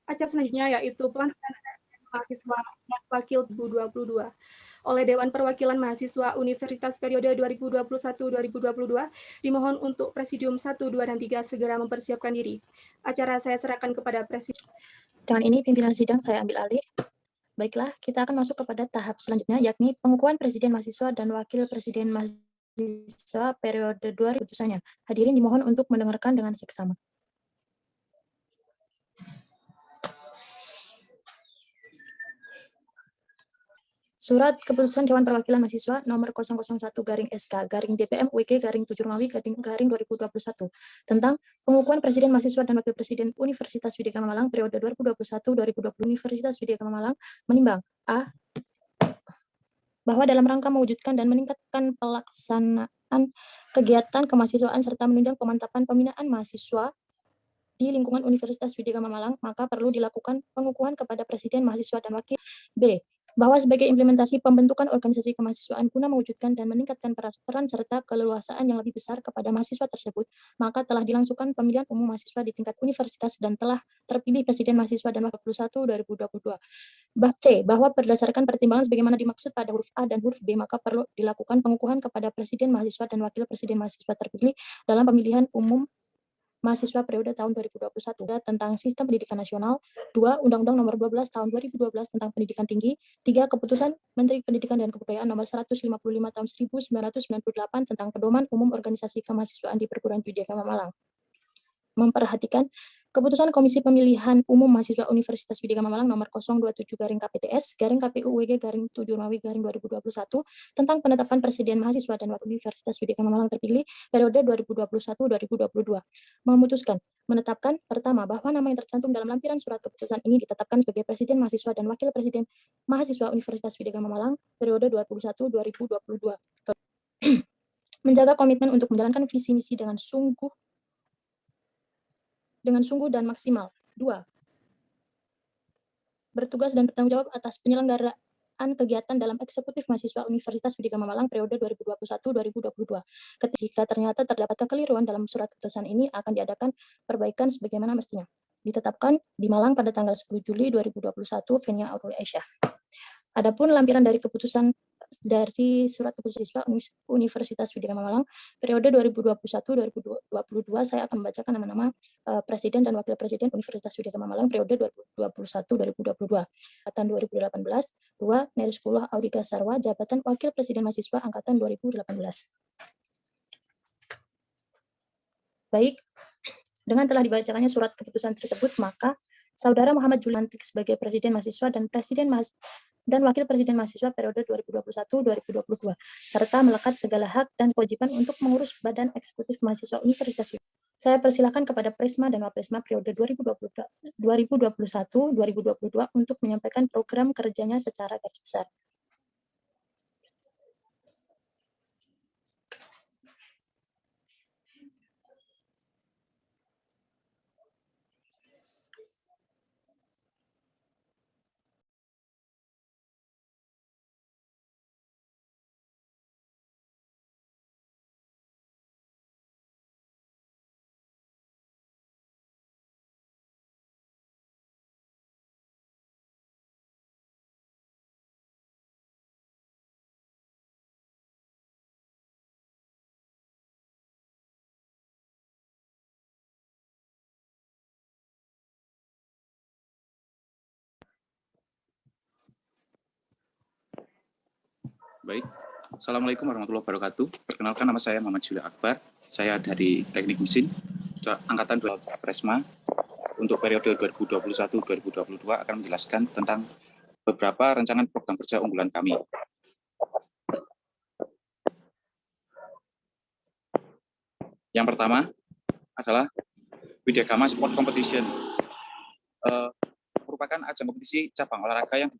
Acara selanjutnya yaitu pelantikan mahasiswa dan wakil 2022 oleh Dewan Perwakilan Mahasiswa Universitas periode 2021-2022 dimohon untuk Presidium 1, 2, dan 3 segera mempersiapkan diri. Acara saya serahkan kepada Presidium. Dengan ini pimpinan sidang saya ambil alih. Baiklah, kita akan masuk kepada tahap selanjutnya, yakni pengukuhan Presiden Mahasiswa dan Wakil Presiden Mahasiswa periode 2 putusannya. Hadirin dimohon untuk mendengarkan dengan seksama. Surat Keputusan Dewan Perwakilan Mahasiswa nomor 001-SK-DPM-WG-7 Mawi-2021 tentang pengukuhan Presiden Mahasiswa dan Wakil Presiden Universitas Widya Malang periode 2021-2020. Universitas Widya Malang menimbang A. Bahwa dalam rangka mewujudkan dan meningkatkan pelaksanaan kegiatan kemahasiswaan serta menunjang pemantapan pembinaan mahasiswa di lingkungan Universitas Widya Malang, maka perlu dilakukan pengukuhan kepada Presiden, Mahasiswa, dan Wakil. B. Bahwa sebagai implementasi pembentukan organisasi kemahasiswaan guna mewujudkan dan meningkatkan peran serta keleluasaan yang lebih besar kepada mahasiswa tersebut, maka telah dilangsungkan pemilihan umum mahasiswa di tingkat universitas dan telah terpilih Presiden Mahasiswa dan Wakil 2021-2022. C. Bahwa berdasarkan pertimbangan sebagaimana dimaksud pada huruf A dan huruf B, maka perlu dilakukan pengukuhan kepada Presiden Mahasiswa dan Wakil Presiden Mahasiswa terpilih dalam pemilihan umum mahasiswa periode tahun 2021 tentang Sistem Pendidikan Nasional, 2. Undang-Undang Nomor 12 Tahun 2012 tentang Pendidikan Tinggi, 3. Keputusan Menteri Pendidikan dan Kebudayaan Nomor 155 Tahun 1998 tentang Pedoman Umum Organisasi Kemahasiswaan di Perguruan Tinggi Malang. Memperhatikan Keputusan Komisi Pemilihan Umum Mahasiswa Universitas Widya Malang nomor 027-KPTS-KPU-WG-7 Mawi-2021 tentang penetapan Presiden Mahasiswa dan Wakil Universitas Widya Malang terpilih periode 2021-2022. Memutuskan menetapkan pertama bahwa nama yang tercantum dalam lampiran surat keputusan ini ditetapkan sebagai Presiden Mahasiswa dan Wakil Presiden Mahasiswa Universitas Widya Malang periode 2021-2022. Menjaga komitmen untuk menjalankan visi misi dengan sungguh dan maksimal. 2. Bertugas dan bertanggung jawab atas penyelenggaraan kegiatan dalam eksekutif mahasiswa Universitas Widya Malang periode 2021-2022. Jika ternyata terdapat kekeliruan dalam surat keputusan ini, akan diadakan perbaikan sebagaimana mestinya. Ditetapkan di Malang pada tanggal 10 Juli 2021, Venia Aurul Aisyah. Adapun lampiran dari keputusan dari surat keputusan siswa Universitas Widya Malang periode 2021-2022, saya akan membacakan nama-nama Presiden dan Wakil Presiden Universitas Widya Malang periode 2021-2022. Angkatan 2018, 2. Neriskullah Audika Sarwa, jabatan Wakil Presiden Mahasiswa Angkatan 2018. Baik, dengan telah dibacakannya surat keputusan tersebut, maka Saudara Muhammad Julian sebagai Presiden Mahasiswa dan Wakil Presiden Mahasiswa periode 2021-2022, serta melekat segala hak dan kewajiban untuk mengurus Badan Eksekutif Mahasiswa Universitas. Saya persilakan kepada Presma dan Wapresma periode 2021-2022 untuk menyampaikan program kerjanya secara garis besar. Baik, Assalamualaikum warahmatullahi wabarakatuh. Perkenalkan, nama saya Muhammad Julia Akbar. Saya dari Teknik Mesin, Angkatan 2 Presma. Untuk periode 2021-2022 akan menjelaskan tentang beberapa rancangan program kerja unggulan kami. Yang pertama adalah Widyagama Sport Competition. Merupakan ajang kompetisi cabang olahraga yang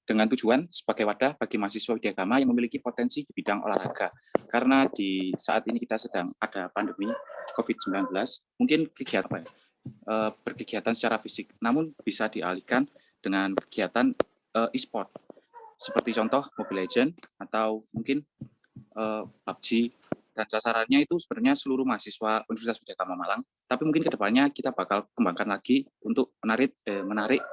dengan tujuan sebagai wadah bagi mahasiswa Widyagama yang memiliki potensi di bidang olahraga. Karena di saat ini kita sedang ada pandemi COVID-19, mungkin berkegiatan secara fisik, namun bisa dialihkan dengan kegiatan e-sport, seperti contoh Mobile Legends atau mungkin PUBG, dan sasarannya itu sebenarnya seluruh mahasiswa Universitas Widyagama Malang, tapi mungkin kedepannya kita bakal kembangkan lagi untuk menarik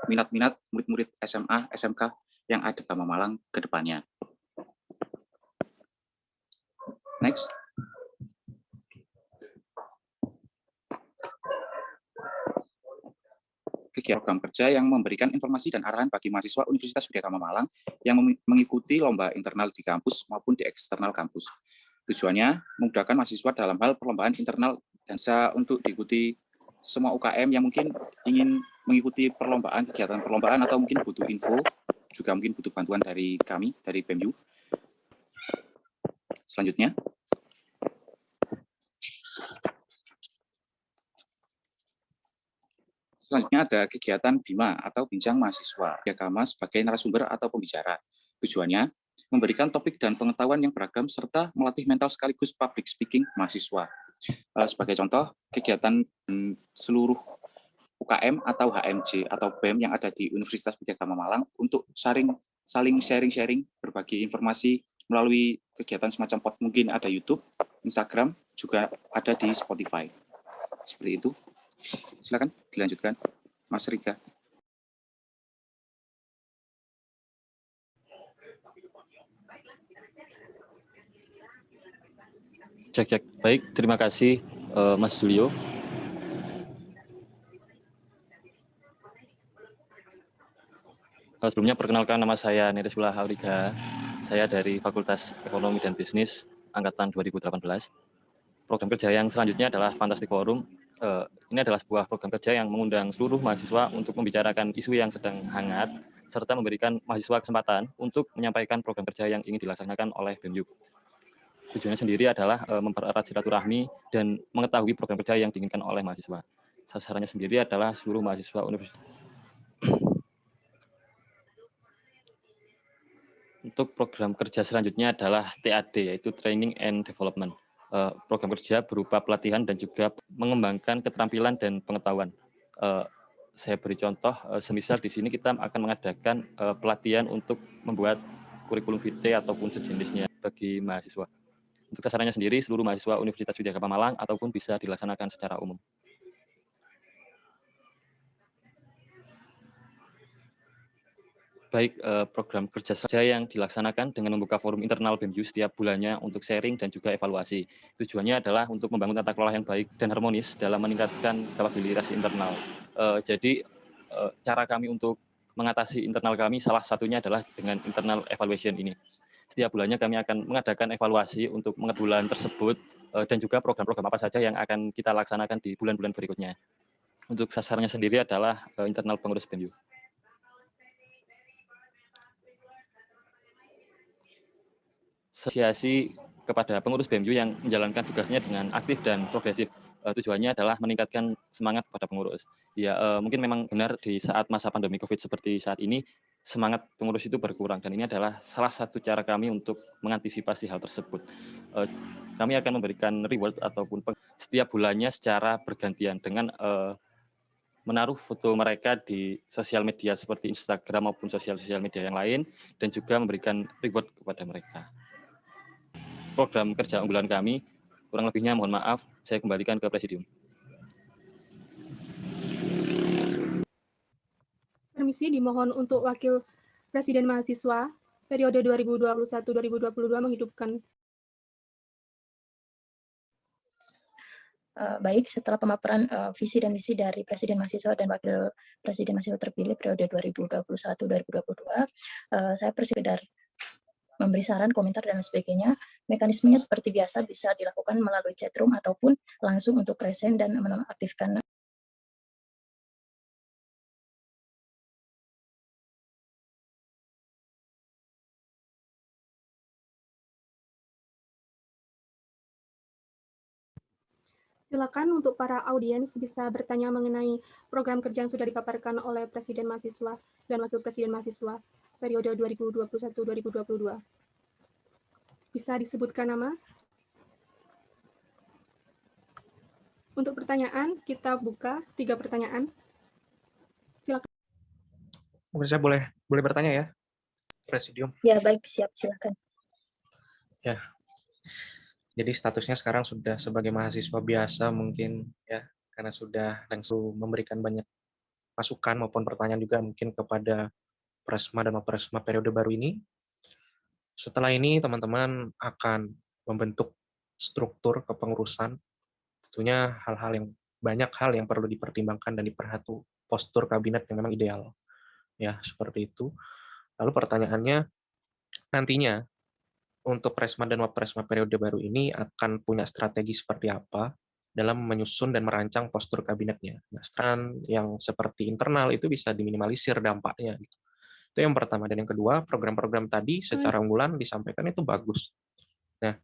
minat-minat murid-murid SMA, SMK yang ada di Malang ke depannya. Next. Kegiatan program kerja yang memberikan informasi dan arahan bagi mahasiswa Universitas Widyagama Malang yang mengikuti lomba internal di kampus maupun di eksternal kampus. Tujuannya memudahkan mahasiswa dalam hal perlombaan internal dan untuk diikuti semua UKM yang mungkin ingin mengikuti perlombaan, kegiatan perlombaan, atau mungkin butuh info, juga mungkin butuh bantuan dari kami, dari BEMU. Selanjutnya. Selanjutnya ada kegiatan BIMA atau Bincang Mahasiswa Widyagama sebagai narasumber atau pembicara. Tujuannya memberikan topik dan pengetahuan yang beragam serta melatih mental sekaligus public speaking mahasiswa. Sebagai contoh, kegiatan seluruh UKM atau HMJ atau BEM yang ada di Universitas Widyagama Malang untuk saling sharing-sharing, berbagi informasi melalui kegiatan semacam pod, mungkin ada YouTube, Instagram, juga ada di Spotify. Seperti itu. Silakan dilanjutkan, Mas Rika. Cek. Baik, terima kasih Mas Julio. Sebelumnya perkenalkan, nama saya Nerisula Auriga. Saya dari Fakultas Ekonomi dan Bisnis angkatan 2018. Program kerja yang selanjutnya adalah Fantastic Forum. Ini adalah sebuah program kerja yang mengundang seluruh mahasiswa untuk membicarakan isu yang sedang hangat, serta memberikan mahasiswa kesempatan untuk menyampaikan program kerja yang ingin dilaksanakan oleh BEMU. Tujuannya sendiri adalah mempererat silaturahmi dan mengetahui program kerja yang diinginkan oleh mahasiswa. Sasarannya sendiri adalah seluruh mahasiswa universitas. Untuk program kerja selanjutnya adalah TAD, yaitu Training and Development. Program kerja berupa pelatihan dan juga mengembangkan keterampilan dan pengetahuan. Saya beri contoh, semisal di sini kita akan mengadakan pelatihan untuk membuat kurikulum vitae ataupun sejenisnya bagi mahasiswa. Untuk sasarannya sendiri, seluruh mahasiswa Universitas Widyagama Malang ataupun bisa dilaksanakan secara umum. Baik, program kerja saja yang dilaksanakan dengan membuka forum internal BEMU setiap bulannya untuk sharing dan juga evaluasi. Tujuannya adalah untuk membangun tata kelola yang baik dan harmonis dalam meningkatkan kapabilitas internal. Jadi, cara kami untuk mengatasi internal kami salah satunya adalah dengan internal evaluation ini. Setiap bulannya kami akan mengadakan evaluasi untuk bulan tersebut dan juga program-program apa saja yang akan kita laksanakan di bulan-bulan berikutnya. Untuk sasarannya sendiri adalah internal pengurus BEMU. Asosiasi kepada pengurus BEMU yang menjalankan tugasnya dengan aktif dan progresif. Tujuannya adalah meningkatkan semangat pada pengurus. Ya, mungkin memang benar di saat masa pandemi COVID seperti saat ini, semangat pengurus itu berkurang. Dan ini adalah salah satu cara kami untuk mengantisipasi hal tersebut. Kami akan memberikan reward ataupun setiap bulannya secara bergantian dengan menaruh foto mereka di sosial media seperti Instagram maupun sosial media yang lain, dan juga memberikan reward kepada mereka. Program kerja unggulan kami, kurang lebihnya mohon maaf, saya kembalikan ke Presidium. Permisi dimohon untuk Wakil Presiden Mahasiswa periode 2021-2022 menghidupkan. Baik, setelah pemaparan visi dan misi dari Presiden Mahasiswa dan Wakil Presiden Mahasiswa terpilih periode 2021-2022, saya persekedar memberi saran, komentar, dan sebagainya. Mekanismenya seperti biasa bisa dilakukan melalui chatroom ataupun langsung untuk present dan menonaktifkan. Silakan untuk para audiens bisa bertanya mengenai program kerja yang sudah dipaparkan oleh Presiden Mahasiswa dan Wakil Presiden Mahasiswa periode 2021-2022. Bisa disebutkan nama? Untuk pertanyaan, kita buka 3 pertanyaan. Silakan. Mungkin saya boleh bertanya ya, Presidium. Ya, baik, siap, silakan. Ya, jadi statusnya sekarang sudah sebagai mahasiswa biasa mungkin ya, karena sudah langsung memberikan banyak masukan maupun pertanyaan juga mungkin kepada Presma dan Wapresma periode baru ini. Setelah ini teman-teman akan membentuk struktur kepengurusan. Tentunya banyak hal yang perlu dipertimbangkan dan diperhatikan postur kabinet yang memang ideal. Ya, seperti itu. Lalu pertanyaannya, nantinya untuk Presma dan Wapresma periode baru ini akan punya strategi seperti apa dalam menyusun dan merancang postur kabinetnya. Nah, strategi yang seperti internal itu bisa diminimalisir dampaknya. Itu yang pertama. Dan yang kedua, program-program tadi secara unggulan disampaikan itu bagus. Nah,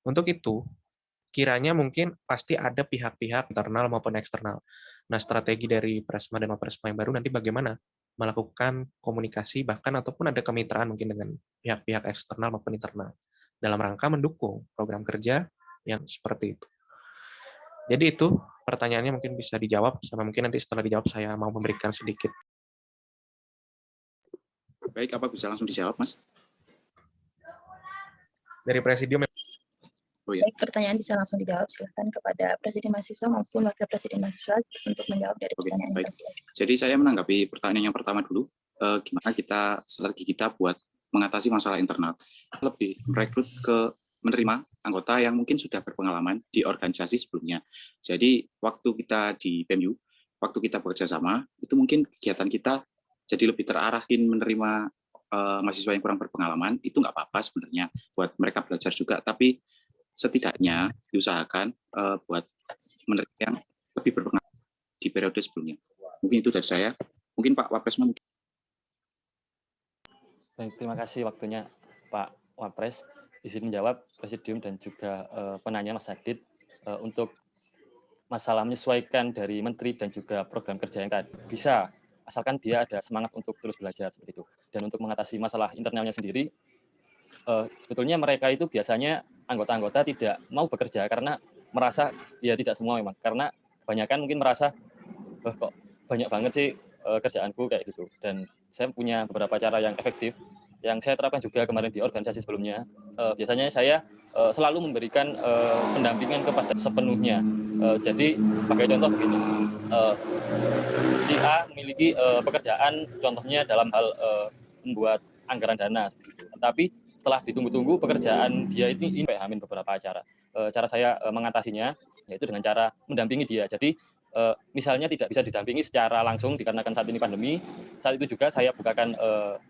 untuk itu, kiranya mungkin pasti ada pihak-pihak internal maupun eksternal. Nah, strategi dari Presma dan Wapresma yang baru nanti bagaimana melakukan komunikasi, bahkan ataupun ada kemitraan mungkin dengan pihak-pihak eksternal maupun internal, dalam rangka mendukung program kerja yang seperti itu. Jadi itu pertanyaannya mungkin bisa dijawab, sama mungkin nanti setelah dijawab saya mau memberikan sedikit. Baik, apa bisa langsung dijawab, Mas? Dari Presidium. Oh ya. Baik, pertanyaan bisa langsung dijawab. Silakan kepada Presiden Mahasiswa maupun Wakil Presiden Mahasiswa untuk menjawab dari pertanyaan baik. yang terjadi. Jadi saya menanggapi pertanyaan yang pertama dulu. Gimana strategi kita buat mengatasi masalah internal. Lebih merekrut ke menerima anggota yang mungkin sudah berpengalaman di organisasi sebelumnya. Jadi waktu kita di PMU, waktu kita bekerja sama, itu mungkin kegiatan kita jadi lebih terarahin menerima mahasiswa yang kurang berpengalaman. Itu nggak apa-apa sebenarnya buat mereka belajar juga, tapi setidaknya diusahakan buat menerima yang lebih berpengalaman di periode sebelumnya. Mungkin itu dari saya. Mungkin Pak Wapresma. Baik, terima kasih waktunya Pak Wapres. Izin menjawab Presidium dan juga penanya Mas Adit untuk masalah menyesuaikan dari menteri dan juga program kerja yang tadi. Bisa, asalkan dia ada semangat untuk terus belajar seperti itu. Dan untuk mengatasi masalah internalnya sendiri, sebetulnya mereka itu biasanya anggota-anggota tidak mau bekerja karena merasa, ya tidak semua memang, karena kebanyakan mungkin merasa, kok banyak banget sih kerjaanku kayak gitu. Dan saya punya beberapa cara yang efektif yang saya terapkan juga kemarin di organisasi sebelumnya. Biasanya saya selalu memberikan pendampingan kepada sepenuhnya. Jadi sebagai contoh begini, si A memiliki pekerjaan, contohnya dalam hal membuat anggaran dana, tapi setelah ditunggu-tunggu pekerjaan dia ini hamin beberapa acara. Cara saya mengatasinya yaitu dengan cara mendampingi dia. Jadi misalnya tidak bisa didampingi secara langsung dikarenakan saat ini pandemi, saat itu juga saya bukakan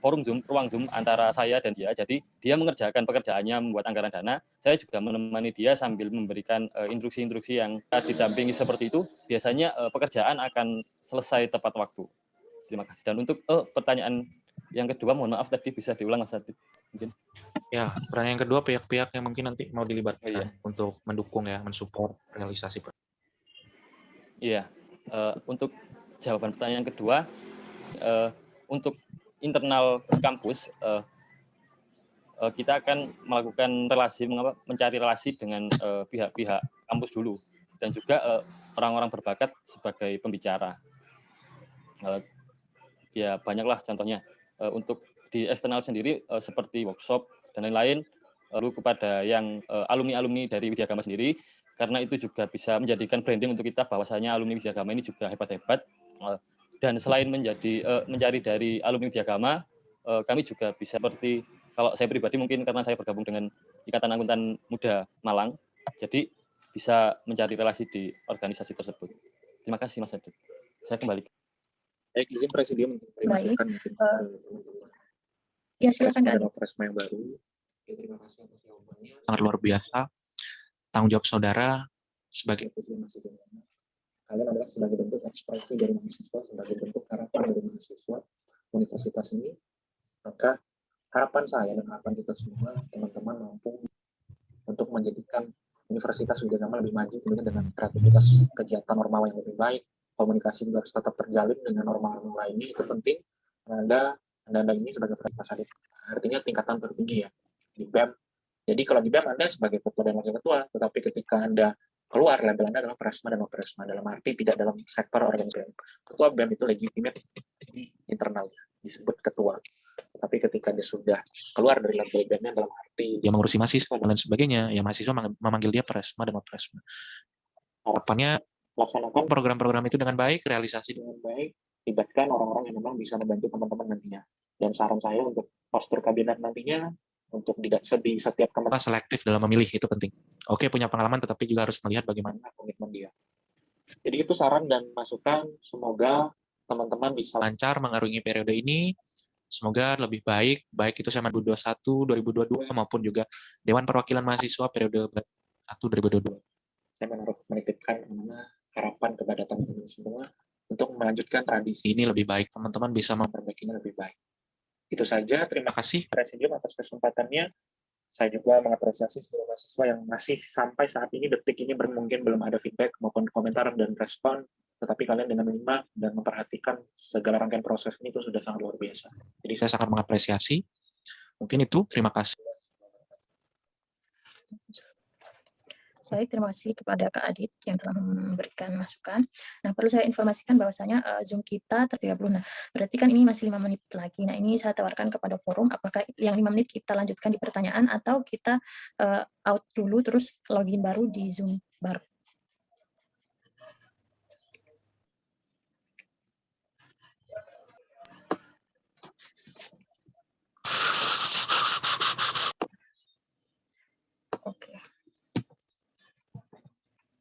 forum Zoom, ruang Zoom antara saya dan dia. Jadi dia mengerjakan pekerjaannya membuat anggaran dana, saya juga menemani dia sambil memberikan instruksi-instruksi yang didampingi seperti itu. Biasanya pekerjaan akan selesai tepat waktu. Terima kasih. Dan untuk pertanyaan yang kedua, mohon maaf tadi bisa diulang Mas Adit mungkin. Ya, pertanyaan yang kedua pihak-pihak yang mungkin nanti mau dilibatkan iya, untuk mendukung ya, mensupport realisasi. Iya, untuk jawaban pertanyaan yang kedua, untuk internal kampus, kita akan melakukan mencari relasi dengan pihak-pihak kampus dulu, dan juga orang-orang berbakat sebagai pembicara. Ya banyaklah contohnya. Untuk di eksternal sendiri seperti workshop dan lain-lain, lalu kepada yang alumni-alumni dari Widyagama sendiri, karena itu juga bisa menjadikan branding untuk kita bahwasanya alumni Widyagama ini juga hebat-hebat. Dan selain mencari dari alumni Widyagama, kami juga bisa seperti, kalau saya pribadi mungkin karena saya bergabung dengan Ikatan Akuntan Muda Malang, jadi bisa mencari relasi di organisasi tersebut. Terima kasih Mas Adit. Saya kembali. Baik, izin Presidium untuk masukan mungkin ya silakan Presma dan Presma yang baru. Ya, terima kasih atas jawabannya. Sangat luar biasa. Tanggung jawab saudara sebagai Presiden mahasiswa. Kalian adalah sebagai bentuk ekspresi dari mahasiswa, sebagai bentuk harapan dari mahasiswa universitas ini. Maka harapan saya dan harapan kita semua, teman-teman mampu untuk menjadikan Universitas Widyagama lebih maju tentunya dengan kreativitas kegiatan normal yang lebih baik. Komunikasi juga harus tetap terjalin dengan normal-normal lainnya, itu penting. Anda ini sebagai Pak Adit, artinya tingkatan tertinggi ya di BEM. Jadi kalau di BEM Anda sebagai ketua dan wakil ketua, tetapi ketika Anda keluar label Anda adalah Presma dan Wapresma, dalam arti tidak dalam sektor organisasi. Ketua BEM itu legitimate di internalnya, disebut ketua. Tapi ketika dia sudah keluar dari label BEM-nya dalam arti dia mengurusi mahasiswa dan lain sebagainya, ya mahasiswa memanggil dia Presma dan Wapresma. Harapannya laksanakan program-program itu dengan baik, realisasi dengan baik, libatkan orang-orang yang memang bisa membantu teman-teman nantinya. Dan saran saya untuk postur kabinet nantinya, untuk di setiap kementerian selektif dalam memilih, itu penting. Oke, punya pengalaman, tetapi juga harus melihat bagaimana komitmen dia. Jadi itu saran dan masukan, semoga teman-teman bisa lancar mengarungi periode ini. Semoga lebih baik, baik itu sama 2021, 2022, maupun juga Dewan Perwakilan Mahasiswa periode 1 2022. Saya menitipkan harapan kepada teman-teman semua untuk melanjutkan tradisi Ini lebih baik, teman-teman bisa memperbaikinya lebih baik. Itu saja, terima kasih Presidium atas kesempatannya. Saya juga mengapresiasi seluruh mahasiswa yang masih sampai saat ini, detik ini mungkin belum ada feedback maupun komentar dan respon, tetapi kalian dengan menyimak dan memperhatikan segala rangkaian proses ini itu sudah sangat luar biasa. Jadi saya sangat mengapresiasi. Mungkin itu, terima kasih. Baik, terima kasih kepada Kak Adit yang telah memberikan masukan. Nah, perlu saya informasikan bahwasanya Zoom kita 30. Nah, berarti kan ini masih 5 menit lagi. Nah, ini saya tawarkan kepada forum, apakah yang 5 menit kita lanjutkan di pertanyaan atau kita out dulu terus login baru di Zoom baru. Oke.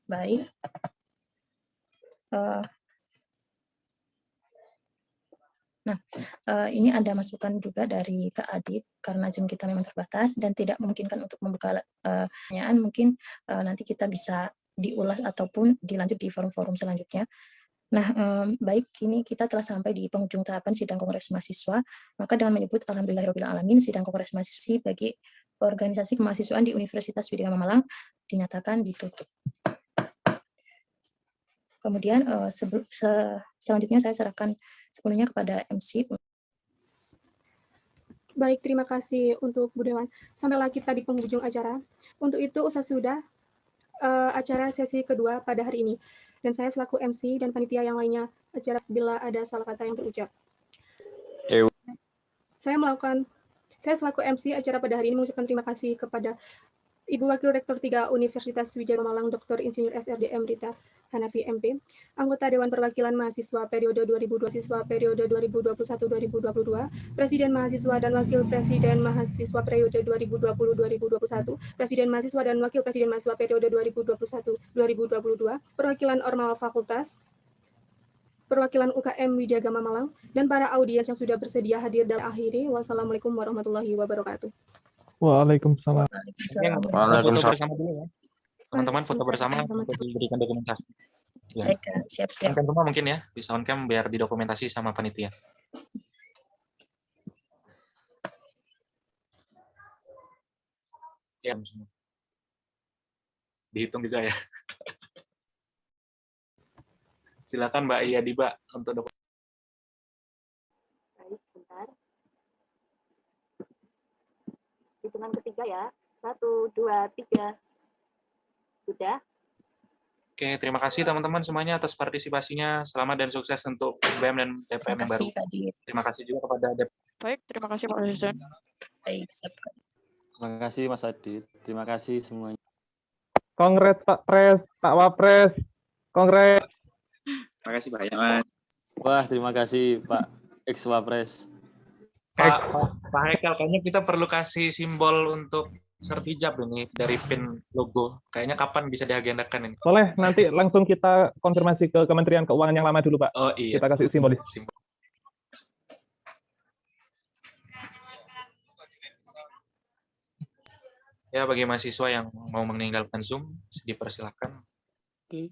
Baik. Ini ada masukan juga dari Kak Adit, karena Zoom kita memang terbatas dan tidak memungkinkan untuk membuka pertanyaan, mungkin nanti kita bisa diulas ataupun dilanjut di forum-forum selanjutnya. Nah, baik, kini kita telah sampai di penghujung tahapan sidang Kongres Mahasiswa, maka dengan menyebut Alhamdulillahirrahmanirrahim, sidang Kongres Mahasiswa bagi organisasi kemahasiswaan di Universitas Widya Malang dinyatakan ditutup. Kemudian selanjutnya saya serahkan sepenuhnya kepada MC. Baik, terima kasih untuk Bu Dewan. Sampailah kita di penghujung acara. Untuk itu, usah sudah acara sesi kedua pada hari ini. Dan saya selaku MC dan panitia yang lainnya acara bila ada salah kata yang terucap. Saya selaku MC acara pada hari ini mengucapkan terima kasih kepada Ibu Wakil Rektor 3 Universitas Widya Malang Dr. Insinyur SRDM Rita Hanafi MP, anggota Dewan Perwakilan Mahasiswa periode 2021-2022, Presiden Mahasiswa dan Wakil Presiden Mahasiswa periode 2020-2021, Presiden Mahasiswa dan Wakil Presiden Mahasiswa periode 2021-2022, perwakilan Ormal Fakultas, perwakilan UKM Widya Gama Malang, dan para audiens yang sudah bersedia hadir dan akhiri. Wassalamualaikum warahmatullahi wabarakatuh. Waalaikumsalam. Foto bersama dulu ya. Teman-teman foto bersama untuk diberikan dokumentasi. Ya. Baik, siap-siap. Soundcam semua mungkin ya, di soundcam biar didokumentasi sama panitia. Ya, dihitung juga ya. Silakan Mbak Iyadiba untuk dokumentasi. Baik, sebentar. Hitungan ketiga ya. 1, 2, 3. Sudah. Oke, terima kasih teman-teman semuanya atas partisipasinya. Selamat dan sukses untuk BEM dan DPM yang baru. Terima kasih juga kepada DPM. Baik, terima kasih Pak Presiden. Baik, Terima kasih Mas Adit. Terima kasih semuanya. Kongres Pak Pres, Pak Wapres. Kongres. Terima kasih banyak, Mas. Wah, terima kasih Pak Ex-Wapres. Pak Haikal, kayaknya kita perlu kasih simbol untuk sertijab ini dari pin logo. Kayaknya kapan bisa diagendakan ini? Boleh, nanti langsung kita konfirmasi ke Kementerian Keuangan yang lama dulu, Pak. Oh iya. Kita kasih simbolis. Ya, bagi mahasiswa yang mau meninggalkan Zoom, dipersilakan. Oke.